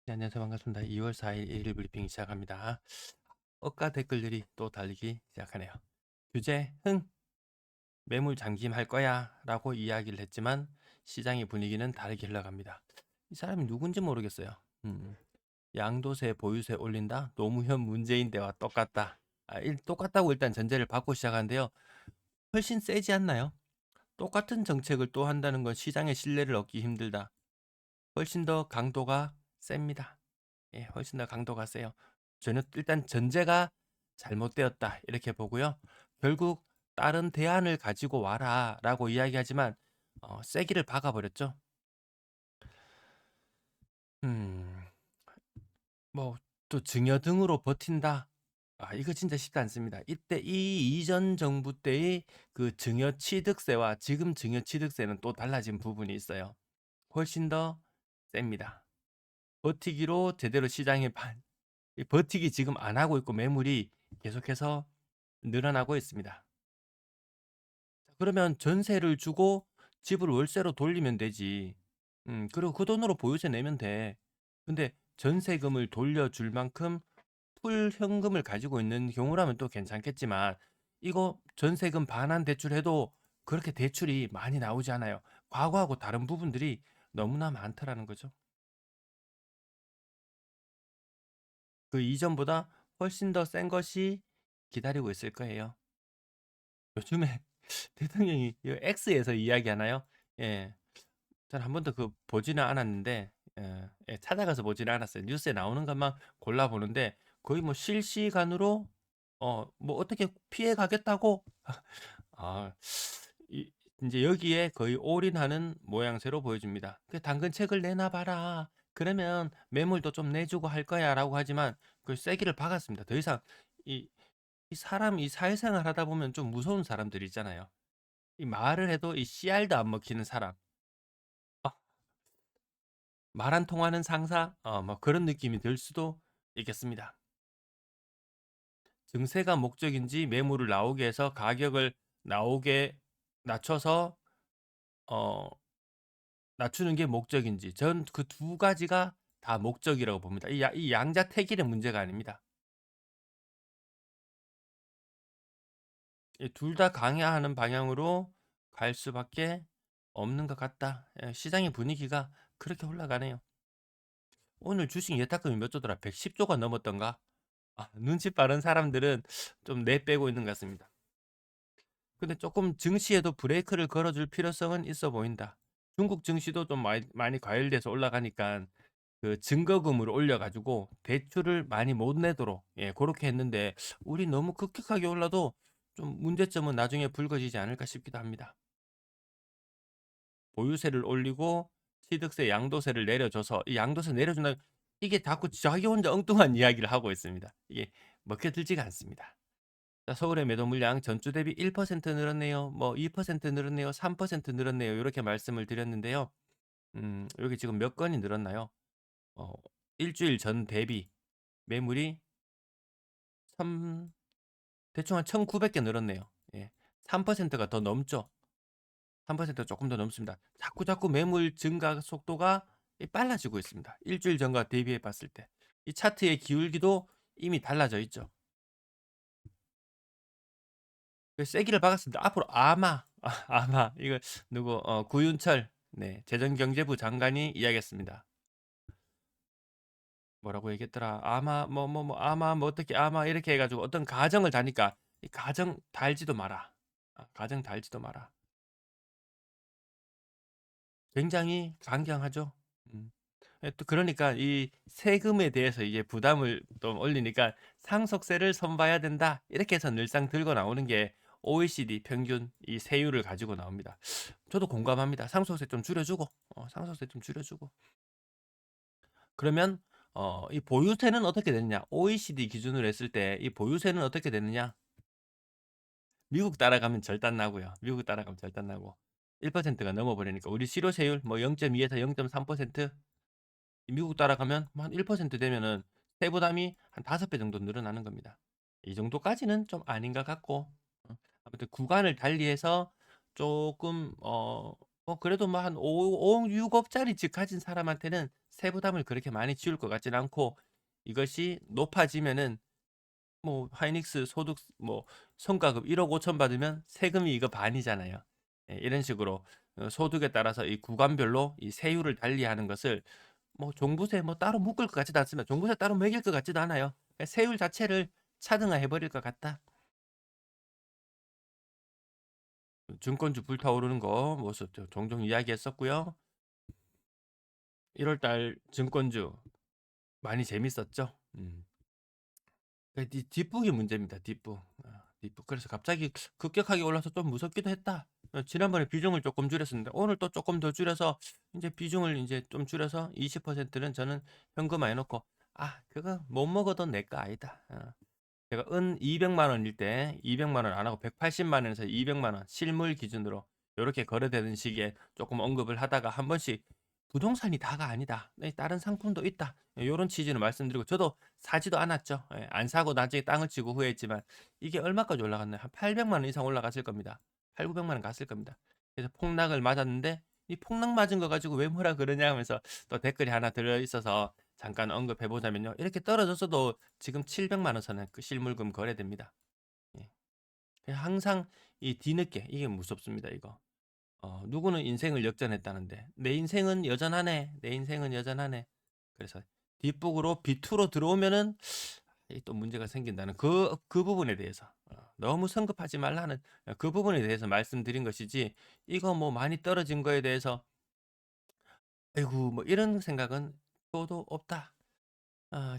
네, 안녕하세요. 반갑습니다. 2월 4일 일일 브리핑 시작합니다. 억가 댓글들이 또 달리기 시작하네요. 규제 흥 매물 잠김할 거야 라고 이야기를 했지만 시장의 분위기는 다르게 흘러갑니다. 이 사람이 누군지 모르겠어요. 양도세 보유세 올린다. 노무현 문재인 때와 똑같다. 똑같다고 일단 전제를 받고 시작하는데요. 훨씬 세지 않나요? 똑같은 정책을 또 한다는 건 시장의 신뢰를 얻기 힘들다. 훨씬 더 강도가 셉니다. 예, 훨씬 더 강도가 세요. 저는 일단 전제가 잘못되었다 이렇게 보고요. 결국 다른 대안을 가지고 와라라고 이야기하지만 세기를 박아버렸죠. 음, 뭐 또 증여 등으로 버틴다. 이거 진짜 쉽지 않습니다. 이때 이 이전 정부 때의 그 증여 취득세와 지금 증여 취득세는 또 달라진 부분이 있어요. 훨씬 더 셉니다. 버티기로 제대로 시장에 이 버티기 지금 안 하고 있고 매물이 계속해서 늘어나고 있습니다. 그러면 전세를 주고 집을 월세로 돌리면 되지. 그리고 그 돈으로 보유세 내면 돼. 근데 전세금을 돌려줄 만큼 풀 현금을 가지고 있는 경우라면 또 괜찮겠지만 이거 전세금 반환 대출해도 그렇게 대출이 많이 나오지 않아요. 과거하고 다른 부분들이 너무나 많더라는 거죠. 그 이전보다 훨씬 더 센 것이 기다리고 있을 거예요. 요즘에 대통령이 이 X에서 이야기하나요? 예. 저는 한 번도 그 보지는 않았는데 예, 찾아가서 보지는 않았어요. 뉴스에 나오는 것만 골라 보는데 거의 뭐 실시간으로 뭐 어떻게 피해 가겠다고 아, 이 인제 여기에 거의 올인하는 모양새로 보여집니다. 그 "당근책을 내놔 봐라. 그러면 매물도 좀 내주고 할 거야."라고 하지만 그 세기를 박았습니다. 더 이상 이 이 사회생활 하다 보면 좀 무서운 사람들이 있잖아요. 이 말을 해도 이 씨알도 안 먹히는 사람. 아 말 안 통하는 상사? 뭐 그런 느낌이 들 수도 있겠습니다. 증세가 목적인지 매물을 나오게 해서 가격을 나오게 낮춰서 어 낮추는 게 목적인지 전 그 두 가지가 다 목적이라고 봅니다. 이 양자택일의 문제가 아닙니다. 이 둘 다 강화하는 방향으로 갈 수밖에 없는 것 같다. 예, 시장의 분위기가 그렇게 흘러가네요. 오늘 주식 예탁금이 몇 조더라? 110조가 넘었던가? 눈치 빠른 사람들은 좀 내빼고 있는 것 같습니다. 근데 조금 증시에도 브레이크를 걸어줄 필요성은 있어 보인다. 중국 증시도 좀 많이 과열돼서 올라가니까 그 증거금을 올려가지고 대출을 많이 못 내도록 예, 그렇게 했는데 우리 너무 급격하게 올라도 좀 문제점은 나중에 불거지지 않을까 싶기도 합니다. 보유세를 올리고 취득세, 양도세를 내려줘서 이 양도세 내려준다 이게 자꾸 자기 혼자 엉뚱한 이야기를 하고 있습니다. 이게 먹혀들지가 않습니다. 자, 서울의 매도 물량 전주 대비 1% 늘었네요. 뭐 2% 늘었네요. 3% 늘었네요. 이렇게 말씀을 드렸는데요. 여기 지금 몇 건이 늘었나요? 어, 일주일 전 대비 매물이 3 대충 한 1,900개 늘었네요. 예. 3%가 더 넘죠. 3% 조금 더 넘습니다. 자꾸자꾸 매물 증가 속도가 빨라지고 있습니다. 일주일 전과 대비해 봤을 때. 이 차트의 기울기도 이미 달라져 있죠. 그 세기를 박았습니다. 앞으로 아마 이거 누구 구윤철 네, 재정경제부 장관이 이야기했습니다. 뭐라고 얘기했더라? 아마 아마 뭐 어떻게 아마 이렇게 해가지고 어떤 가정을 다니까 이 가정 달지도 마라. 가정 달지도 마라. 굉장히 강경하죠. 음. 예, 또 그러니까 이 세금에 대해서 이제 부담을 좀 올리니까 상속세를 선봐야 된다. 이렇게 해서 늘상 들고 나오는 게 OECD 평균 이 세율을 가지고 나옵니다. 저도 공감합니다. 상속세 좀 줄여주고, 상속세 좀 줄여주고. 그러면 이 보유세는 어떻게 되느냐? OECD 기준으로 했을 때 이 보유세는 어떻게 되느냐? 미국 따라가면 절단 나고요. 미국 따라가면 절단 나고 1%가 넘어버리니까 우리 실효세율 뭐 0.2에서 0.3% 미국 따라가면 뭐 한1% 되면은 세부담이 한 5배 정도 늘어나는 겁니다. 이 정도까지는 좀 아닌 것 같고 아무튼 구간을 달리해서 조금 그래도 뭐 한 5억 6억짜리 집 가진 사람한테는 세부담을 그렇게 많이 지울 것 같지는 않고, 이것이 높아지면은 뭐 하이닉스 소득 뭐 성과급 1억 5천 받으면 세금이 이거 반이잖아요. 예, 이런 식으로 소득에 따라서 이 구간별로 이 세율을 달리하는 것을 뭐 종부세 뭐 따로 묶을 것 같지도 않습니다. 종부세 따로 매길 것 같지도 않아요. 그냥 세율 자체를 차등화해 버릴 것 같다. 증권주 불타오르는 거 모습 종종 이야기했었고요. 1월 달 증권주 많이 재밌었죠. 뒷북이 문제입니다. 뒷북. 뒷북. 그래서 갑자기 급격하게 올라서 좀 무섭기도 했다. 지난번에 비중을 조금 줄였었는데 오늘 또 조금 더 줄여서 이제 비중을 이제 좀 줄여서 20%는 저는 현금화해 놓고, 그거 못 먹어도 내 거 아니다. 제가 은 200만 원일 때 200만 원 안 하고 180만 원에서 200만 원 실물 기준으로 요렇게 거래되는 시기에 조금 언급을 하다가 한 번씩 부동산이 다가 아니다. 네, 다른 상품도 있다. 요런 취지로 말씀드리고 저도 사지도 않았죠. 예, 안 사고 나중에 땅을 치고 후회했지만 이게 얼마까지 올라갔나요? 한 800만 원 이상 올라갔을 겁니다. 8, 900만 원 갔을 겁니다. 그래서 폭락을 맞았는데 이 폭락 맞은 거 가지고 왜 뭐라 그러냐 하면서 또 댓글이 하나 들어 있어서 잠깐 언급해 보자면요. 이렇게 떨어졌어도 지금 700만 원 선은 그 실물금 거래됩니다. 예. 항상 이 뒤늦게 이게 무섭습니다, 이거. 누구는 인생을 역전했다는데 내 인생은 여전하네. 내 인생은 여전하네. 그래서 뒷북으로 비투로 들어오면은 또 문제가 생긴다는 그 부분에 대해서 너무 성급하지 말라는 그 부분에 대해서 말씀드린 것이지, 이거 뭐 많이 떨어진 거에 대해서 아이고 뭐 이런 생각은 저도 없다.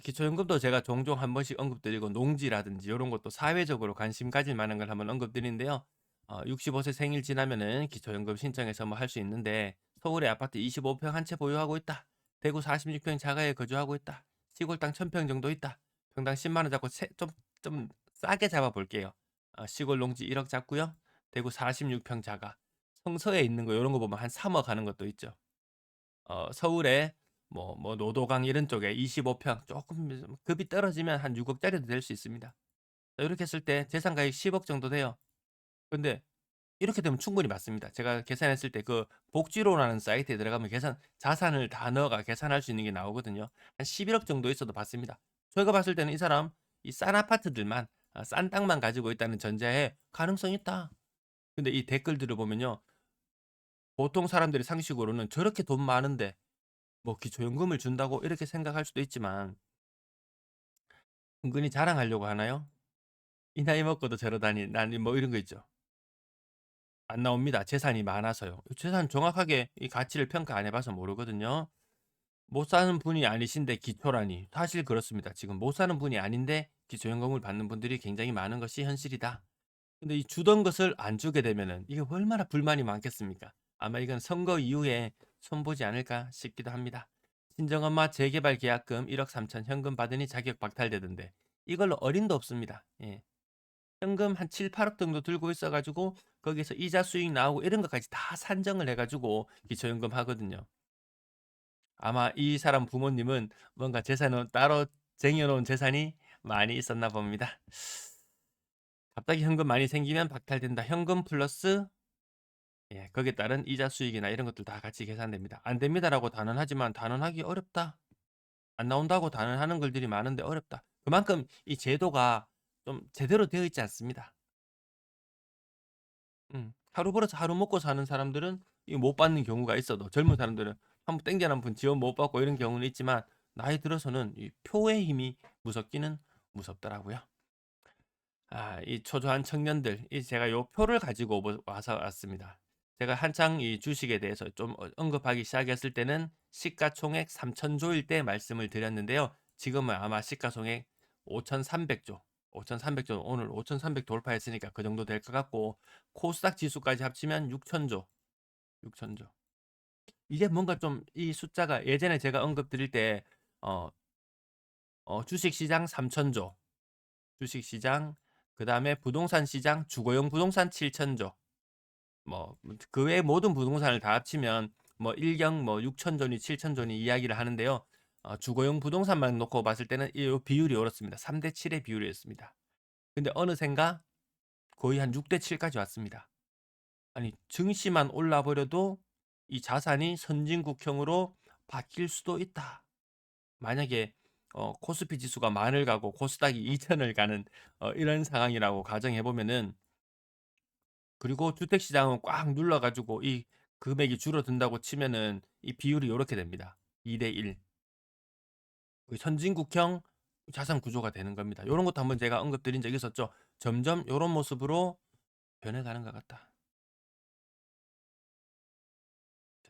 기초연금도 제가 종종 한 번씩 언급드리고 농지라든지 이런 것도 사회적으로 관심 가질 만한 걸 한번 언급드리는데요. 65세 생일 지나면은 기초연금 신청해서 뭐 할 수 있는데 서울에 아파트 25평 한 채 보유하고 있다. 대구 46평 자가에 거주하고 있다. 시골 땅 1000평 정도 있다. 평당 10만 원 잡고 좀 싸게 잡아 볼게요. 시골 농지 1억 잡고요. 대구 46평 자가. 성서에 있는 거 이런 거 보면 한 3억 하는 것도 있죠. 서울에 뭐 노도강 이런 쪽에 25평 조금 급이 떨어지면 한 6억짜리도 될 수 있습니다. 이렇게 했을 때 재산 가액 10억 정도 돼요. 근데 이렇게 되면 충분히 맞습니다. 제가 계산했을 때 그 복지로라는 사이트에 들어가면 자산을 다 넣어가 계산할 수 있는 게 나오거든요. 한 11억 정도 있어도 받습니다. 저희가 봤을 때는 이 사람 이 싼 아파트들만 싼 땅만 가지고 있다는 전제하에 가능성 있다. 근데 이 댓글들을 보면요. 보통 사람들의 상식으로는 저렇게 돈 많은데 뭐 기초연금을 준다고 이렇게 생각할 수도 있지만 은근히 자랑하려고 하나요? 이 나이 먹고도 저러다니 난 뭐 이런 거 있죠. 안 나옵니다. 재산이 많아서요. 재산 정확하게 이 가치를 평가 안 해봐서 모르거든요. 못 사는 분이 아니신데 기초라니. 사실 그렇습니다. 지금 못 사는 분이 아닌데 기초연금을 받는 분들이 굉장히 많은 것이 현실이다. 근데 이 주던 것을 안 주게 되면은 이게 얼마나 불만이 많겠습니까? 아마 이건 선거 이후에 손보지 않을까 싶기도 합니다. 친정엄마 재개발 계약금 1억 3천 현금 받으니 자격 박탈되던데 이걸로 어림도 없습니다. 예. 현금 한 7, 8억 정도 들고 있어가지고 거기서 이자 수익 나오고 이런 것까지 다 산정을 해가지고 기초연금 하거든요. 아마 이 사람 부모님은 뭔가 재산은 따로 쟁여놓은 재산이 많이 있었나 봅니다. 갑자기 현금 많이 생기면 박탈된다. 현금 플러스 거기에 따른 이자 수익이나 이런 것들 다 같이 계산됩니다. 안 됩니다라고 단언하지만 단언하기 어렵다. 안 나온다고 단언하는 글들이 많은데 어렵다. 그만큼 이 제도가 좀 제대로 되어 있지 않습니다. 하루 벌어서 하루 먹고 사는 사람들은 이거 못 받는 경우가 있어도 젊은 사람들은 한번 땡전 한 푼 지원 못 받고 이런 경우는 있지만 나이 들어서는 이 표의 힘이 무섭기는 무섭더라고요. 이 초조한 청년들, 제가 요 표를 가지고 와서 왔습니다. 제가 한창 이 주식에 대해서 좀 언급하기 시작했을 때는 시가총액 3천조일 때 말씀을 드렸는데요. 지금은 아마 시가총액 5,300조, 5,300조 오늘 5,300 돌파했으니까 그 정도 될 것 같고 코스닥 지수까지 합치면 6천조, 6천조. 이게 뭔가 좀 이 숫자가 예전에 제가 언급 드릴 때 어, 주식시장 3천조, 주식시장, 그다음에 부동산 시장, 주거용 부동산 7천조. 뭐 그 외의 모든 부동산을 다 합치면 뭐 일경 뭐 6천조니 7천조니 이야기를 하는데요. 주거용 부동산만 놓고 봤을 때는 이 비율이 옳았습니다. 3대 7의 비율이었습니다. 근데 어느샌가 거의 한 6대 7까지 왔습니다. 아니 증시만 올라 버려도 이 자산이 선진국형으로 바뀔 수도 있다. 만약에 코스피 지수가 만을 가고 코스닥이 2천을 가는 이런 상황이라고 가정해 보면은, 그리고 주택 시장은 꽉 눌러 가지고 이 금액이 줄어든다고 치면은 이 비율이 요렇게 됩니다. 2대 1. 그 선진국형 자산 구조가 되는 겁니다. 요런 것도 한번 제가 언급드린 적이 있었죠. 점점 요런 모습으로 변해가는 것 같다.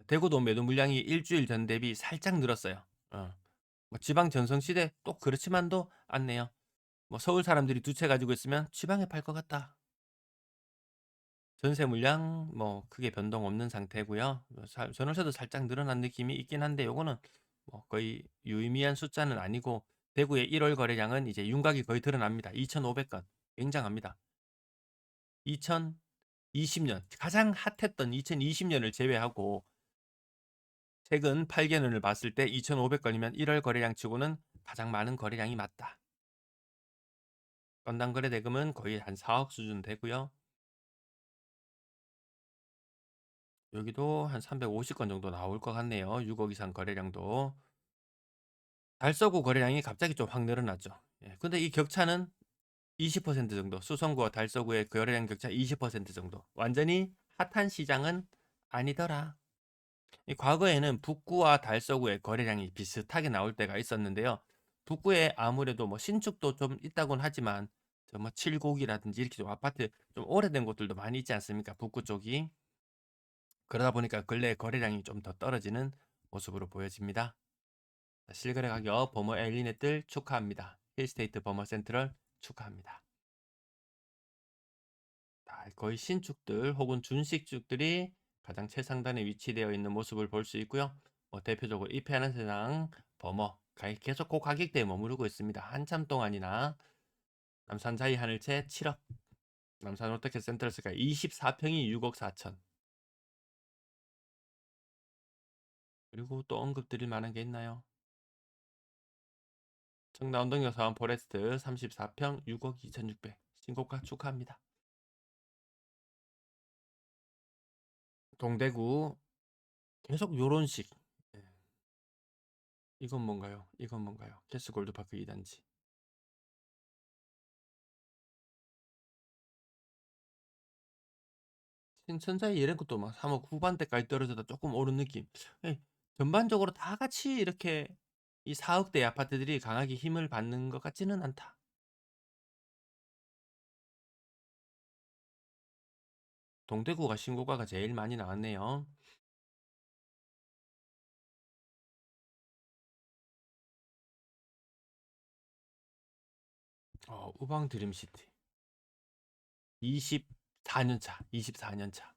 대구도 매도 물량이 일주일 전 대비 살짝 늘었어요. 뭐 지방 전성 시대 또 그렇지만도 않네요. 뭐 서울 사람들이 두 채 가지고 있으면 지방에 팔 것 같다. 전세 물량 뭐 크게 변동 없는 상태고요. 전월세도 살짝 늘어난 느낌이 있긴 한데 요거는 뭐 거의 유의미한 숫자는 아니고, 대구의 1월 거래량은 이제 윤곽이 거의 드러납니다. 2,500건. 굉장합니다. 2020년 가장 핫했던 2020년을 제외하고 최근 8개년을 봤을 때 2,500건이면 1월 거래량 치고는 가장 많은 거래량이 맞다. 건당 거래 대금은 거의 한 4억 수준 되고요. 여기도 한 350건 정도 나올 것 같네요. 6억 이상 거래량도. 달서구 거래량이 갑자기 좀 확 늘어났죠. 예, 근데 이 격차는 20% 정도, 수성구와 달서구의 거래량 격차 20% 정도. 완전히 핫한 시장은 아니더라. 이 과거에는 북구와 달서구의 거래량이 비슷하게 나올 때가 있었는데요. 북구에 아무래도 뭐 신축도 좀 있다곤 하지만 뭐 칠곡이라든지 이렇게 좀 아파트 좀 오래된 곳들도 많이 있지 않습니까? 북구 쪽이. 그러다 보니까 근래 거래량이 좀 더 떨어지는 모습으로 보여집니다. 실거래 가격 버머 엘리넷들 축하합니다. 힐스테이트 버머 센트럴 축하합니다. 거의 신축들 혹은 준식축들이 가장 최상단에 위치되어 있는 모습을 볼 수 있고요. 대표적으로 이페하는 세상 버머 계속 그 가격대에 머무르고 있습니다. 한참 동안이나. 남산자이 하늘채 7억, 남산 롯데캐 센트럴스가 24평이 6억 4천. 그리고 또 언급드릴 만한 게 있나요? 청라 언덕역 사원 포레스트 34평 6억 2,600 신고가 축하합니다. 동대구 계속 요런 식. 예. 이건 뭔가요? 이건 뭔가요? 캐스 골드파크 2단지. 신천자의 이런 것도 막 3억 후반대까지 떨어져다 조금 오른 느낌. 예, 전반적으로 다 같이 이렇게 이 4억대 아파트들이 강하게 힘을 받는 것 같지는 않다. 동대구가 신고가가 제일 많이 나왔네요. 우방 드림시티 24년 차, 24년 차,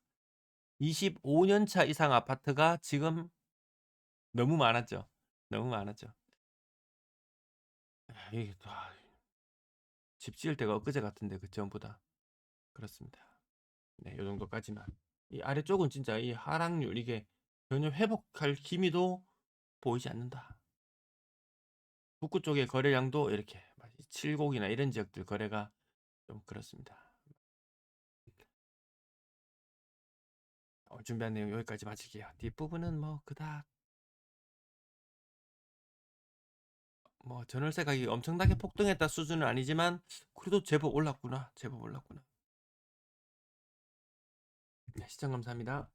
25년 차 이상 아파트가 지금 너무 많았죠. 너무 많았죠. 이게 집 지을 때가 엊그제 같은데 그 전보다. 그렇습니다. 네, 요 정도까지만. 이 아래쪽은 진짜 이 하락률 이게 전혀 회복할 기미도 보이지 않는다. 북구 쪽의 거래량도 이렇게 칠곡이나 이런 지역들 거래가 좀 그렇습니다. 준비한 내용 여기까지 마칠게요. 뒷부분은 뭐 그닥 뭐 전월세 가격이 엄청나게 폭등했다 수준은 아니지만 그래도 제법 올랐구나. 제법 올랐구나. 네, 시청 감사합니다.